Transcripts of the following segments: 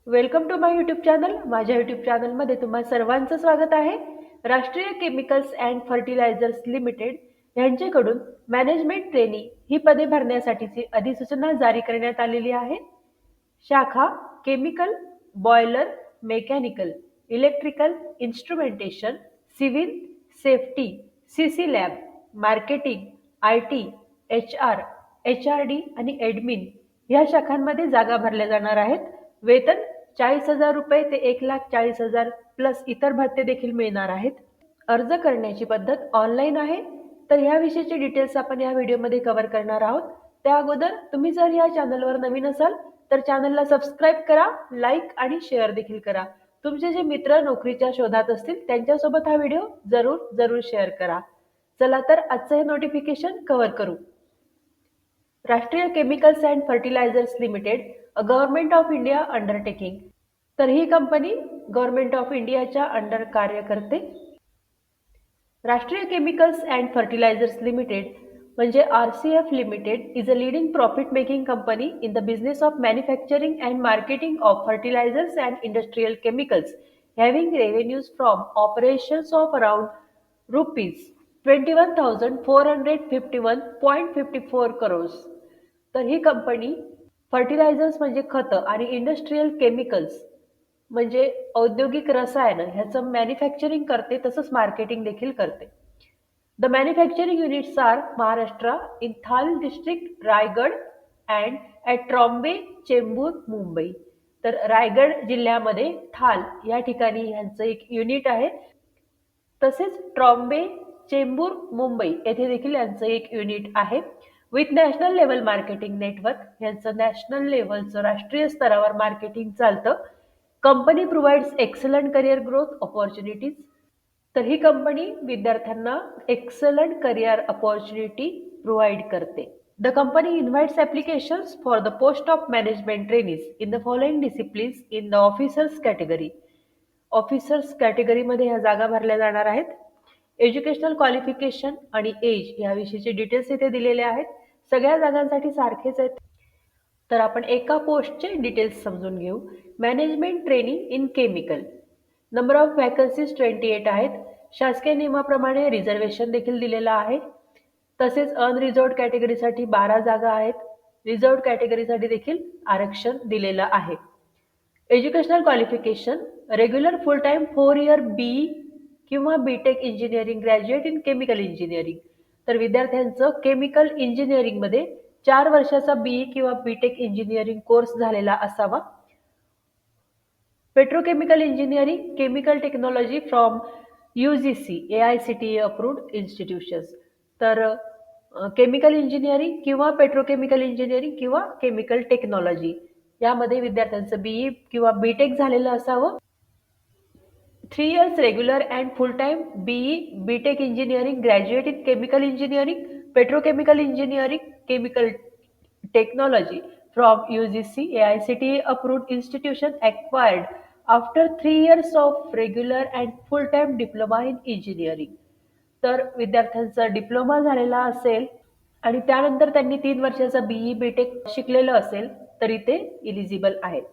Welcome to my YouTube channel. माझ्या YouTube चॅनलमध्ये तुम्हा सर्वांचं स्वागत आहे. Rashtriya chemicals and fertilisers Limited यांच्याकडून मॅनेजमेंट ट्रेनी ही पदे भरण्यासाठीची अधिसूचना जारी करण्यात आलेली आहे. शाखा chemical, boiler, mechanical, electrical, instrumentation, civil, safety, CC lab, marketing, IT, HR, HRD आणि ॲडमिन ह्या शाखांमध्ये जागा भरल्या जाणार आहेत. वेतन 40,000 रुपये ते 1,40,000 प्लस इतर भत्ते देखील मिळणार आहेत. अर्ज करण्याची पद्धत ऑनलाईन आहे. तर ह्याविषयीचे डिटेल्स आपण या व्हिडिओमध्ये कव्हर करणार आहोत. त्या अगोदर तुम्ही जर या चॅनलवर नवीन असाल तर चॅनलला सबस्क्राईब करा, लाईक आणि शेअर देखील करा. तुमचे जे मित्र नोकरीच्या शोधात असतील त्यांच्यासोबत हा व्हिडिओ जरूर शेअर करा. चला तर आजचं हे नोटिफिकेशन कव्हर करू. Rashtriya chemicals and fertilisers limited, a government of India undertaking. तर ही कंपनी गव्हर्नमेंट ऑफ इंडियाच्या अंडर कार्य करते. Rashtriya chemicals and fertilisers limited म्हणजे RCF limited is a leading profit making company in the business of manufacturing and marketing of fertilisers and industrial chemicals, having revenues from operations of around rupees 21,451.54 crores. तर ही company fertilisers म्हणजे खतं आणि industrial chemicals म्हणजे औद्योगिक रसायनं ह्याचं manufacturing करते, तसंच मार्केटिंग देखील करते. The manufacturing units are Maharashtra in Thal district, Raigad and at Trombay, Chembur, Mumbai. तर रायगड जिल्ह्यामध्ये थाल या ठिकाणी ह्यांचं एक युनिट आहे. तसेच ट्रॉम्बे, चेंबूर, मुंबई येथे देखील यांचं एक युनिट आहे. With national level marketing network यांचं नॅशनल लेवलचं राष्ट्रीय स्तरावर मार्केटिंग चालतं. Company provides excellent career growth opportunities. तर ही कंपनी विद्यार्थ्यांना एक्सलंट करिअर अपॉर्च्युनिटी प्रोव्हाइड करते. The company invites applications for the post of management trainees in the following disciplines in the officers category. Officers कॅटेगरीमध्ये ह्या जागा भरल्या जाणार आहेत. एज्युकेशनल क्वालिफिकेशन आणि एज याविषयीचे डिटेल्स इथे दिलेले आहेत. सगळ्या जागांसाठी सारखेच आहेत. तर आपण एका पोस्टचे डिटेल्स समजून घेऊ. Management training in chemical. Number of vacancies 28 आहेत. शासकीय नियमाप्रमाणे रिझर्वेशन देखील दिलेलं आहे. तसेच अनरिझर्व्ड कॅटेगरीसाठी 12 जागा आहेत. रिझर्व्ड कॅटेगरीसाठी देखील आरक्षण दिलेलं आहे. Educational qualification regular full time 4 year BE किंवा BTech engineering graduate in chemical engineering. तर विद्यार्थ्यांचं केमिकल इंजिनिअरिंगमध्ये 4 वर्षाचा BE किंवा BTech इंजिनिअरिंग कोर्स झालेला असावा. Petrochemical engineering, chemical technology from UGC AICTE approved institutions. तर केमिकल इंजिनिअरिंग किंवा पेट्रोकेमिकल इंजिनिअरिंग किंवा केमिकल टेक्नॉलॉजी यामध्ये विद्यार्थ्यांचं BE किंवा BTech झालेलं असावं. 3 years regular and full-time BE, BTech engineering, graduate in chemical engineering, petrochemical engineering, chemical technology from UGC AICTE approved institution acquired after 3 years of regular and full-time diploma in engineering. तर विद्यार्थ्यांचा diploma झालेला असेल आणि त्यानंतर त्यांनी 3 वर्षाचा BE BTech शिकलेलं असेल तरी ते इलिजिबल आहेत.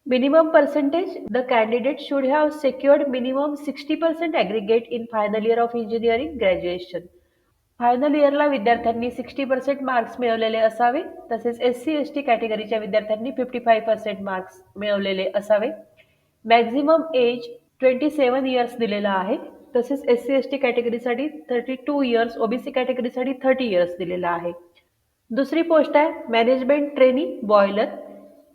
Minimum percentage, the candidate should have secured minimum 60% aggregate in final year of engineering graduation. Final इयरला विद्यार्थ्यांनी 60% मार्क्स मिळवलेले असावे. तसेच SC/ST कॅटेगरीच्या विद्यार्थ्यांनी 55% मार्क्स मिळवलेले असावे. मॅक्झिमम एज 27 इयर्स दिलेला आहे. तसेच SC/ST कॅटेगरीसाठी 32 इयर्स, OBC कॅटेगरीसाठी 30 इयर्स दिलेला आहे. दुसरी पोस्ट आहे मॅनेजमेंट ट्रेनी बॉयलर.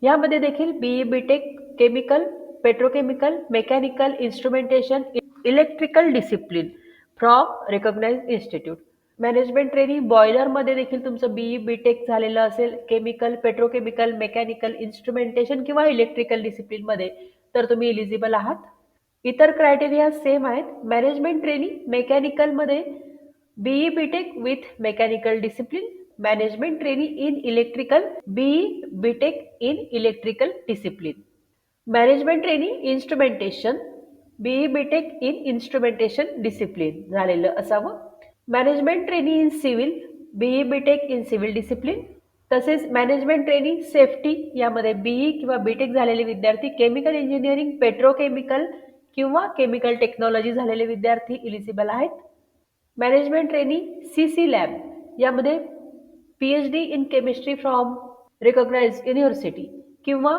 यामध्ये देखील BE BTech chemical, petrochemical, mechanical, instrumentation, electrical discipline from recognised institute. Management training बॉयलरमध्ये देखील तुमचं BE BTech झालेलं असेल केमिकल, पेट्रोकेमिकल, मेकॅनिकल, इन्स्ट्रुमेंटेशन किंवा इलेक्ट्रिकल डिसिप्लिनमध्ये तर तुम्ही इलिजिबल आहात. इतर क्रायटेरिया सेम आहेत. मॅनेजमेंट ट्रेनिंग मेकॅनिकलमध्ये BE BTech with mechanical discipline. Management training in electrical BE BTech in electrical discipline. Management training instrumentation BE BTech in instrumentation discipline झालेलं असावं. Management training in civil BE BTech in civil discipline. तसेच management training safety यामध्ये BE किंवा BTech झालेले विद्यार्थी, chemical engineering, petrochemical किंवा chemical technology झालेले विद्यार्थी इलिजिबल आहेत. मॅनेजमेंट ट्रेनिंग सीसी लॅब यामध्ये PhD in chemistry from recognised university किंवा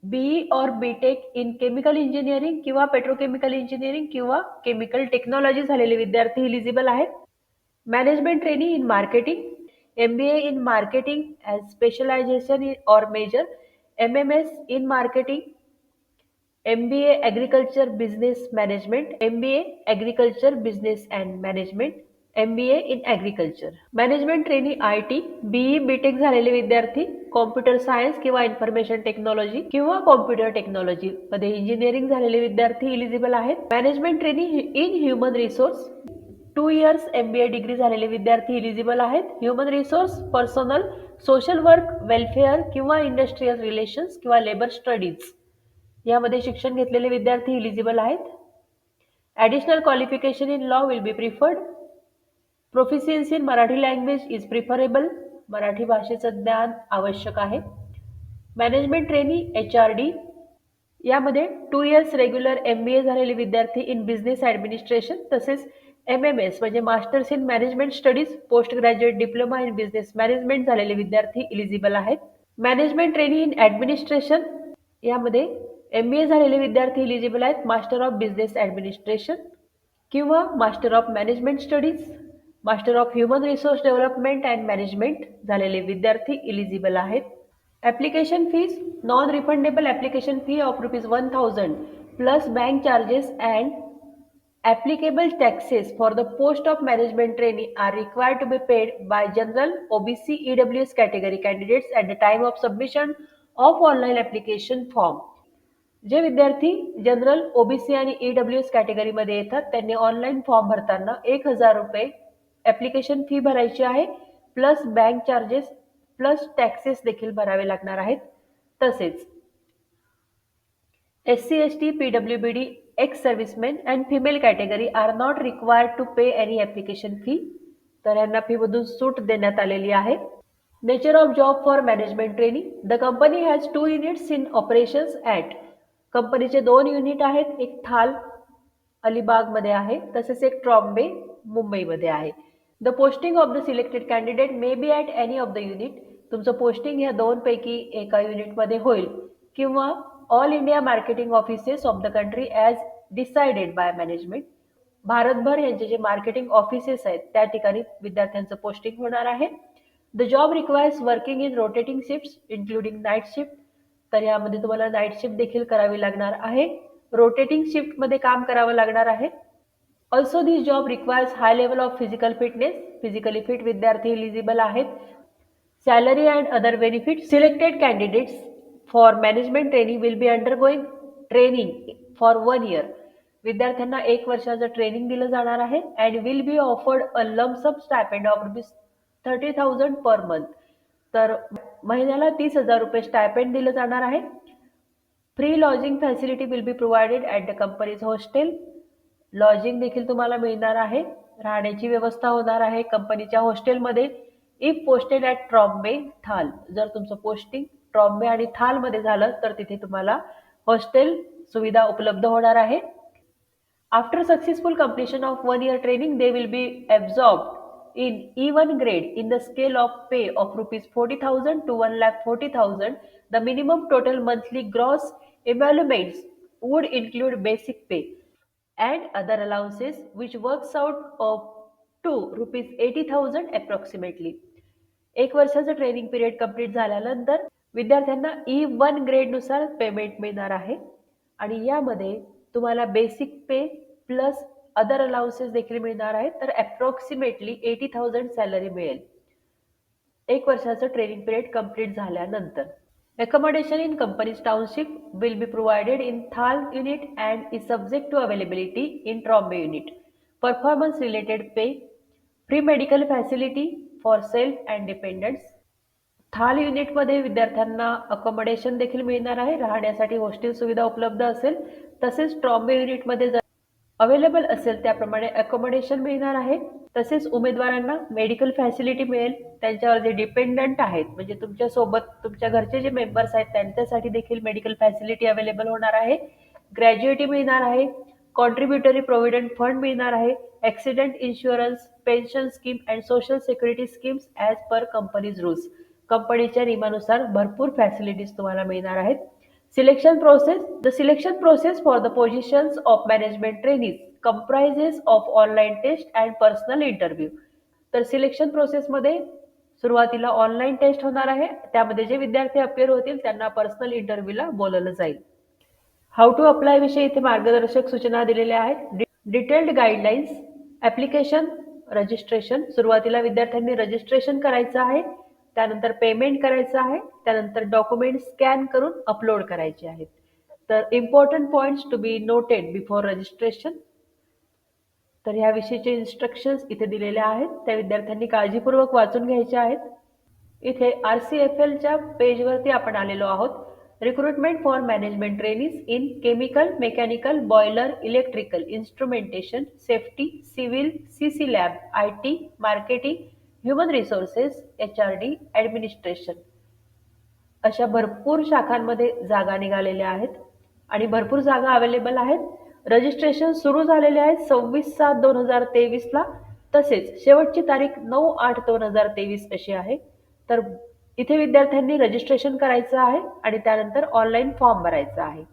बीई और बीटेक इन केमिकल इंजिनिअरिंग किंवा पेट्रोकेमिकल इंजिनिअरिंग किंवा केमिकल टेक्नॉलॉजी झालेले विद्यार्थी इलिजिबल आहेत. Management trainee in marketing, MBA in marketing as specialization or major, MMS in marketing, MBA agriculture business management, MBA agriculture business and management, MBA in agriculture. Management trainee IT, BE BTech झालेले विद्यार्थी computer science किंवा information technology किंवा computer technology मध्ये engineering झालेले विद्यार्थी eligible आहेत. Management trainee in human resource 2 years MBA degree झालेले विद्यार्थी इलिजिबल आहेत. Human resource personal social work welfare किंवा इंडस्ट्रियल रिलेशन्स किंवा लेबर स्टडीज यामध्ये शिक्षण घेतलेले विद्यार्थी इलिजिबल आहेत. Additional qualification in law will be preferred. Proficiency in Marathi language is preferable. Marathi भाषेचं ज्ञान आवश्यक आहे. मॅनेजमेंट ट्रेनी HRD यामध्ये 2 इयर्स रेग्युलर MBA झालेले विद्यार्थी इन बिझनेस ॲडमिनिस्ट्रेशन तसेच MMS म्हणजे masters in management studies post graduate diploma in business management झालेले विद्यार्थी इलिजिबल आहेत. मॅनेजमेंट ट्रेनी इन ॲडमिनिस्ट्रेशन यामध्ये MBA झालेले विद्यार्थी इलिजिबल आहेत. मास्टर ऑफ बिझनेस ॲडमिनिस्ट्रेशन किंवा master of management studies, master of human resource development and management झालेले विद्यार्थी इलिजिबल आहेत. Application fees non refundable application fee of ₹1000 plus bank charges and applicable taxes for the post of management trainee are required to be paid by general OBC EWS category candidates at the time of submission of online application form. जे विद्यार्थी general OBC आणि EWS कॅटेगरीमध्ये येतात त्यांनी online form भरताना ₹1000 application fee भरायची आहे plus bank charges plus taxes देखील भरावे लागणार आहेत. तसेच SC, ST, PWBD, ex-servicemen and female category are not required to pay any application fee. तर यांना फीमधून सूट देण्यात आलेली आहे. Nature of job for management trainee. The company has 2 units in operations at. कंपनीचे 2 युनिट आहेत. एक थाल अलिबागमध्ये आहे तसेच एक ट्रॉम्बे मुंबईमध्ये आहे. The posting of the selected candidate may be at any of the unit. तुमचं पोस्टिंग ह्या 2 पैकी एका युनिटमध्ये होईल किंवा all India marketing offices of the country as decided by management. भारतभर यांचे जे मार्केटिंग ऑफिसेस आहेत त्या ठिकाणी विद्यार्थ्यांचं पोस्टिंग होणार आहे. The job requires working in rotating shifts including night shift. तर यामध्ये तुम्हाला नाईट शिफ्ट देखील करावी लागणार आहे. रोटेटिंग शिफ्टमध्ये काम करावं लागणार आहे. Also this job requires high level of physical fitness. Physically fit विद्यार्थी इलिजिबल आहेत. Salary and other benefit. Selected candidates for management training will be undergoing training for 1 year. विद्यार्थ्यांना 1 वर्षाचं ट्रेनिंग दिलं जाणार आहे and will be offered a lump sum stipend of ₹30,000 per month. तर महिन्याला ₹30,000 stipend दिलं जाणार आहे. Free lodging facility will be provided at the company's hostel. Lodging देखील तुम्हाला मिळणार आहे. राहण्याची व्यवस्था होणार आहे कंपनीच्या हॉस्टेलमध्ये. इफ पोस्टेड ॲट ट्रॉम्बे थाल. जर तुमचं पोस्टिंग ट्रॉम्बे आणि थालमध्ये झालं तर तिथे तुम्हाला हॉस्टेल सुविधा उपलब्ध होणार आहे. After successful completion of 1 year training they will be absorbed in E1 grade in the scale of pay of ₹40,000 to ₹1,40,000. The minimum total monthly gross emoluments would include basic pay and other allowances which works out of to ₹80,000 approximately. 1 वर्षाचं training period complete झाल्यानंतर विद्यार्थ्यांना E1 ग्रेडनुसार payment मिळणार आहे आणि यामध्ये तुम्हाला basic पे plus other allowances देखील मिळणार आहेत. तर अप्रॉक्सिमेटली 80,000 सॅलरी मिळेल 1 वर्षाचं ट्रेनिंग पिरियड कंप्लीट झाल्यानंतर. Accommodation in company's township will be provided in Thal unit and is subject to availability in Trombay unit. Performance related pay, free medical facility for self and dependents. थाल युनिटमध्ये विद्यार्थ्यांना accommodation देखील मिळणार आहे. राहण्यासाठी hostel सुविधा उपलब्ध असेल. तसेच ट्रॉम्बे युनिटमध्ये अवेलेबल असेल त्याप्रमाणे अकोमोडेशन मिळणार आहे. तसेच उमेदवारांना मेडिकल फॅसिलिटी मिळेल. त्यांच्यावर जे डिपेंडंट आहेत म्हणजे तुमच्यासोबत तुमच्या घरचे जे मेंबर्स आहेत त्यांच्यासाठी देखील मेडिकल फॅसिलिटी अवेलेबल होणार आहे. ग्रॅज्युएटी मिळणार आहे. कॉन्ट्रीब्युटरी प्रोव्हिडंट फंड मिळणार आहे. Accident insurance, pension scheme and social security schemes as per companies rules. कंपनीच्या नियमानुसार भरपूर फॅसिलिटीज तुम्हाला मिळणार आहेत. Selection process. The selection process for the positions of management trainees comprises of online test and personal interview. तर selection प्रोसेसमध्ये सुरुवातीला online taste होणार आहे. त्यामध्ये जे विद्यार्थी अपिअर होतील त्यांना पर्सनल इंटरव्ह्यूला बोलवलं जाईल. हाऊ टू अप्लाय विषयी इथे मार्गदर्शक सूचना दिलेल्या आहेत. Detailed guidelines. Application registration. सुरुवातीला विद्यार्थ्यांनी रजिस्ट्रेशन करायचं आहे. त्यानंतर पेमेंट करायचं आहे. त्यानंतर डॉक्युमेंट स्कॅन करून अपलोड करायचे आहेत. तर important points to be noted before registration. तर ह्याविषयीचे इन्स्ट्रक्शन्स इथे दिलेल्या आहेत. त्या विद्यार्थ्यांनी काळजीपूर्वक वाचून घ्यायच्या आहेत. इथे RCFLच्या पेजवरती आपण आलेलो आहोत. Recruitment for management trainees in chemical, mechanical, boiler, electrical, instrumentation, safety, civil, CC lab, IT, marketing, human resources, HRD, administration अशा भरपूर शाखांमध्ये जागा निघालेल्या आहेत आणि भरपूर जागा अवेलेबल आहेत. रजिस्ट्रेशन सुरू झालेले आहे 26/7/2023 तसेच शेवटची तारीख 9/8/2023 अशी आहे. तर इथे विद्यार्थ्यांनी रजिस्ट्रेशन करायचं आहे आणि त्यानंतर ऑनलाईन फॉर्म भरायचा आहे.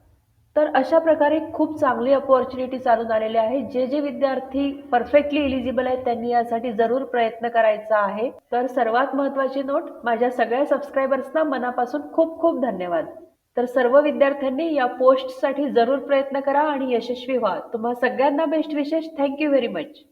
तर अशा प्रकारे खूप चांगली अपॉर्च्युनिटी चालून आलेली आहे. जे जे विद्यार्थी परफेक्टली एलिजिबल आहेत त्यांनी यासाठी जरूर प्रयत्न करायचा आहे. तर सर्वात महत्त्वाची नोट, माझ्या सगळ्या सबस्क्रायबर्सना मनापासून खूप खूप धन्यवाद. तर सर्व विद्यार्थ्यांनी या पोस्टसाठी जरूर प्रयत्न करा आणि यशस्वी व्हा. तुम्हा सगळ्यांना बेस्ट विशेष. Thank you very much.